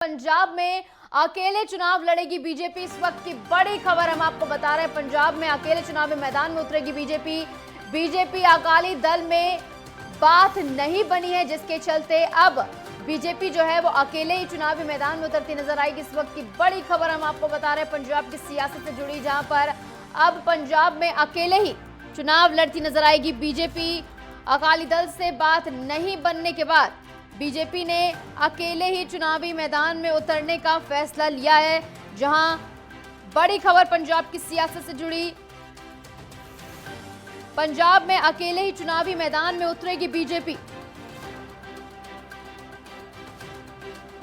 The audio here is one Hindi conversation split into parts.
पंजाब में अकेले चुनाव लड़ेगी बीजेपी। इस वक्त की बड़ी खबर हम आपको बता रहे हैं। पंजाब में अकेले चुनावी मैदान में उतरेगी बीजेपी अकाली दल में बात नहीं बनी है, जिसके चलते अब बीजेपी जो है वो अकेले ही चुनावी मैदान में उतरती नजर आएगी। इस वक्त की बड़ी खबर हम आपको बता रहे हैं पंजाब की सियासत से जुड़ी, जहां पर अब पंजाब में अकेले ही चुनाव लड़ती नजर आएगी बीजेपी। अकाली दल से बात नहीं बनने के बाद बीजेपी ने अकेले ही चुनावी मैदान में उतरने का फैसला लिया है। जहां बड़ी खबर पंजाब की सियासत से जुड़ी, पंजाब में अकेले ही चुनावी मैदान में उतरेगी बीजेपी।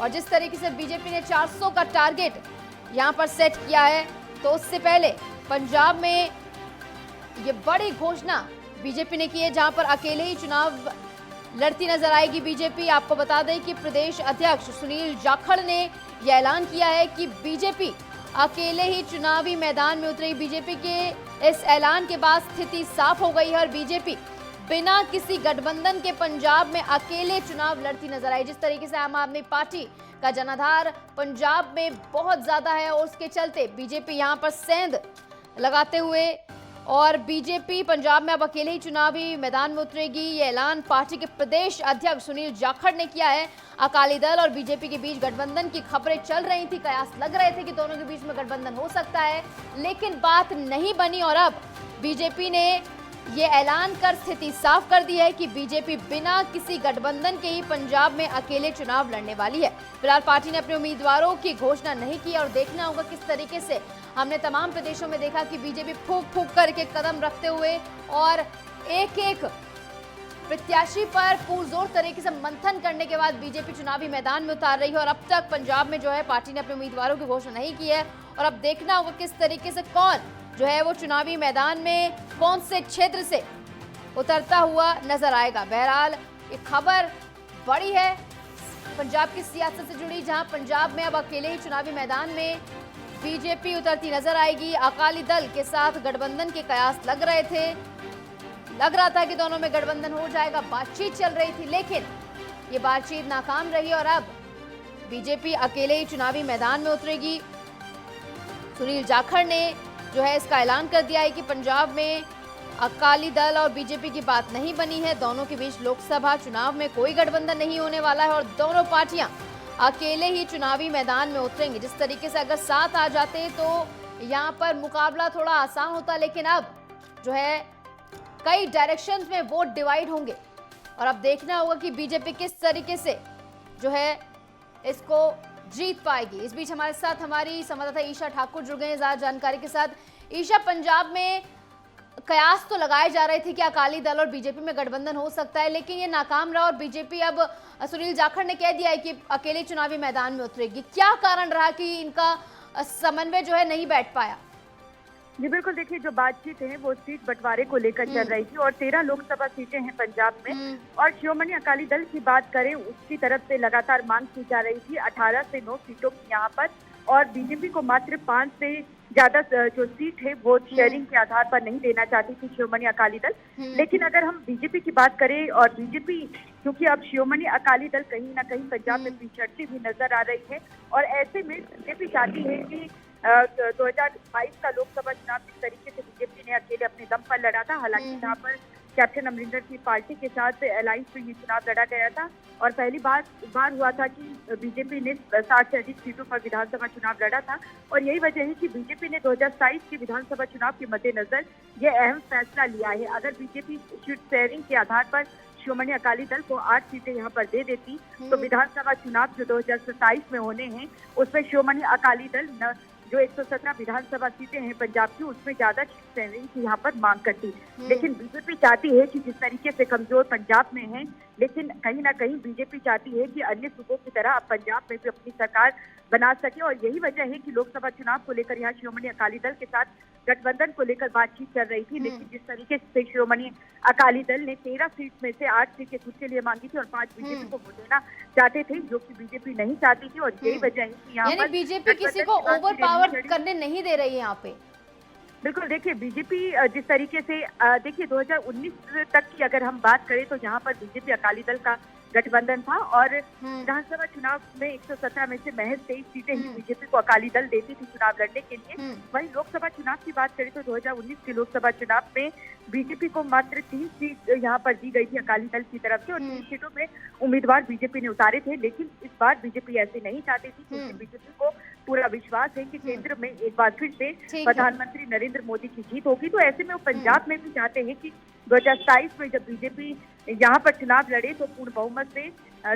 और जिस तरीके से बीजेपी ने 400 का टारगेट यहां पर सेट किया है, तो उससे पहले पंजाब में ये बड़ी घोषणा बीजेपी ने की है, जहां पर अकेले ही चुनाव लड़ती नजर आएगी बीजेपी। आपको बता दें कि प्रदेश अध्यक्ष सुनील जाखड़ ने यह ऐलान किया है कि बीजेपी अकेले ही चुनावी मैदान में उतरेगी। बीजेपी के इस ऐलान के बाद स्थिति साफ हो गई है और बीजेपी बिना किसी गठबंधन के पंजाब में अकेले चुनाव लड़ती नजर आई। जिस तरीके से आम आदमी पार्टी का जनाधार पंजाब में बहुत ज्यादा है और उसके चलते बीजेपी यहां पर सेंध लगाते हुए और बीजेपी पंजाब में अब अकेले ही चुनावी मैदान में उतरेगी। ये ऐलान पार्टी के प्रदेश अध्यक्ष सुनील जाखड़ ने किया है। अकाली दल और बीजेपी के बीच गठबंधन की खबरें चल रही थी, कयास लग रहे थे कि दोनों के बीच में गठबंधन हो सकता है, लेकिन बात नहीं बनी और अब बीजेपी ने ये ऐलान कर स्थिति साफ कर दी है कि बीजेपी बिना किसी गठबंधन के ही पंजाब में अकेले चुनाव लड़ने वाली है। फिलहाल पार्टी ने अपने उम्मीदवारों की घोषणा नहीं की और देखना होगा किस तरीके से। हमने तमाम प्रदेशों में देखा कि बीजेपी फूंक फूंक करके कदम रखते हुए और एक एक प्रत्याशी पर पुरजोर तरीके से मंथन करने के बाद बीजेपी चुनावी मैदान में उतार रही है। और अब तक पंजाब में जो है पार्टी ने अपने उम्मीदवारों की घोषणा नहीं की है और अब देखना होगा किस तरीके से कौन जो है वो चुनावी मैदान में कौन से क्षेत्र से उतरता हुआ नजर आएगा। बहरहाल ये खबर बड़ी है पंजाब की सियासत से जुड़ी, जहां पंजाब में अब अकेले ही चुनावी मैदान में बीजेपी उतरती नजर आएगी। अकाली दल के साथ गठबंधन के कयास लग रहे थे, लग रहा था कि दोनों में गठबंधन हो जाएगा, बातचीत चल रही थी, लेकिन ये बातचीत नाकाम रही और अब बीजेपी अकेले ही चुनावी मैदान में उतरेगी। सुनील जाखड़ ने जो है इसका ऐलान कर दिया है कि पंजाब में अकाली दल और बीजेपी की बात नहीं बनी है, दोनों के बीच लोकसभा चुनाव में कोई गठबंधन नहीं होने वाला है और दोनों पार्टियां अकेले ही चुनावी मैदान में उतरेंगी। जिस तरीके से अगर साथ आ जाते तो यहां पर मुकाबला थोड़ा आसान होता, लेकिन अब जो है कई डायरेक्शंस में वोट डिवाइड होंगे और अब देखना होगा कि बीजेपी किस तरीके से जो है इसको जीत पाएगी। इस बीच हमारे साथ हमारी संवाददाता ईशा ठाकुर जुड़ गए हैं ज्यादा जानकारी के साथ। ईशा, पंजाब में कयास तो लगाए जा रहे थे कि अकाली दल और बीजेपी में गठबंधन हो सकता है, लेकिन ये नाकाम रहा और बीजेपी अब सुनील जाखड़ ने कह दिया है कि अकेले चुनावी मैदान में उतरेगी। क्या कारण रहा कि इनका समन्वय जो है नहीं बैठ पाया? जी बिल्कुल, देखिए जो बातचीत है वो सीट बंटवारे को लेकर चल रही थी और 13 लोकसभा सीटें हैं पंजाब में और शिरोमणि अकाली दल की बात करें उसकी तरफ से लगातार मांग की जा रही थी 18 से 9 सीटों की यहाँ पर, और बीजेपी को मात्र 5 से ज्यादा जो सीट है वो शेयरिंग के आधार पर नहीं देना चाहती थी शिरोमणि अकाली दल। लेकिन अगर हम बीजेपी की बात करें और बीजेपी क्योंकि अब शिरोमणि अकाली दल कहीं ना कहीं पंजाब में पिछड़ती हुई नजर आ रही है और ऐसे में बीजेपी चाहती है कि 2022 का लोकसभा चुनाव जिस तरीके से बीजेपी ने अकेले अपने दम पर लड़ा था, हालांकि जहाँ पर कैप्टन अमरिंदर की पार्टी के साथ अलायंस में ये चुनाव लड़ा गया था और पहली बार हुआ था कि बीजेपी ने 60 से अधिक सीटों पर विधानसभा चुनाव लड़ा था और यही वजह है कि बीजेपी ने 2027 के विधानसभा चुनाव के मद्देनजर ये अहम फैसला लिया है। अगर बीजेपी सीट शेयरिंग के आधार पर शिरोमणि अकाली दल को 8 सीटें यहाँ पर दे देती तो विधानसभा चुनाव जो 2027 में होने हैं उसमें शिरोमणि अकाली दल जो 117 विधानसभा सीटें हैं पंजाब की उसमें ज्यादा सीट शेयरिंग की यहाँ पर मांग करती। लेकिन बीजेपी चाहती है कि जिस तरीके से कमजोर पंजाब में है, लेकिन कहीं ना कहीं बीजेपी चाहती है कि अन्य सूबों की तरह अब पंजाब में भी अपनी सरकार बना सके और यही वजह है कि लोकसभा चुनाव को लेकर यहाँ शिरोमणि अकाली दल के साथ गठबंधन को लेकर बातचीत चल रही थी। लेकिन जिस तरीके से शिरोमणि अकाली दल ने 13 सीट में से 8 सीटें खुद के लिए मांगी थी और 5 बीजेपी को देना चाहते थे, जो कि बीजेपी नहीं चाहती थी और यही वजह है कि यहाँ पर बीजेपी किसी को ओवर पावर करने नहीं दे रही है यहाँ पे। बिल्कुल, देखिए बीजेपी जिस तरीके से देखिए 2019 तक की अगर हम बात करें तो यहाँ पर बीजेपी अकाली दल का गठबंधन था और विधानसभा चुनाव में 117 में से महज 23 सीटें ही बीजेपी को अकाली दल देती थी चुनाव लड़ने के लिए। वहीं लोकसभा चुनाव की बात करें तो 2019 के लोकसभा चुनाव में बीजेपी को मात्र 3 सीट यहाँ पर दी गई थी अकाली दल की तरफ से और 3 सीटों में उम्मीदवार बीजेपी ने उतारे थे। लेकिन इस बार बीजेपी ऐसे नहीं चाहती थी क्योंकि बीजेपी को पूरा विश्वास है कि केंद्र में एक बार फिर से प्रधानमंत्री नरेंद्र मोदी की जीत होगी। तो ऐसे में वो पंजाब में भी चाहते हैं कि 2027 में जब बीजेपी यहाँ पर चुनाव लड़े तो पूर्ण बहुमत से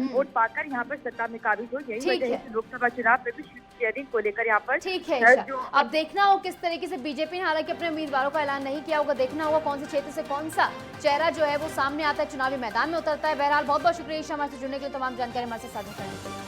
वोट पाकर यहाँ पर सत्ता में काबिज हो। यही वजह है कि लोकसभा चुनाव में भी सीट शेयरिंग को लेकर यहाँ पर ठीक है। अब देखना हो किस तरीके से बीजेपी ने हालांकि अपने उम्मीदवारों का ऐलान नहीं किया होगा, देखना होगा कौन से क्षेत्र से कौन सा चेहरा जो है वो सामने आता है, चुनावी मैदान में उतरता है। बहरहाल बहुत बहुत शुक्रिया ईशा हमारे से जुड़ने के लिए, तमाम जानकारी हमारे साथ साझा करने के लिए।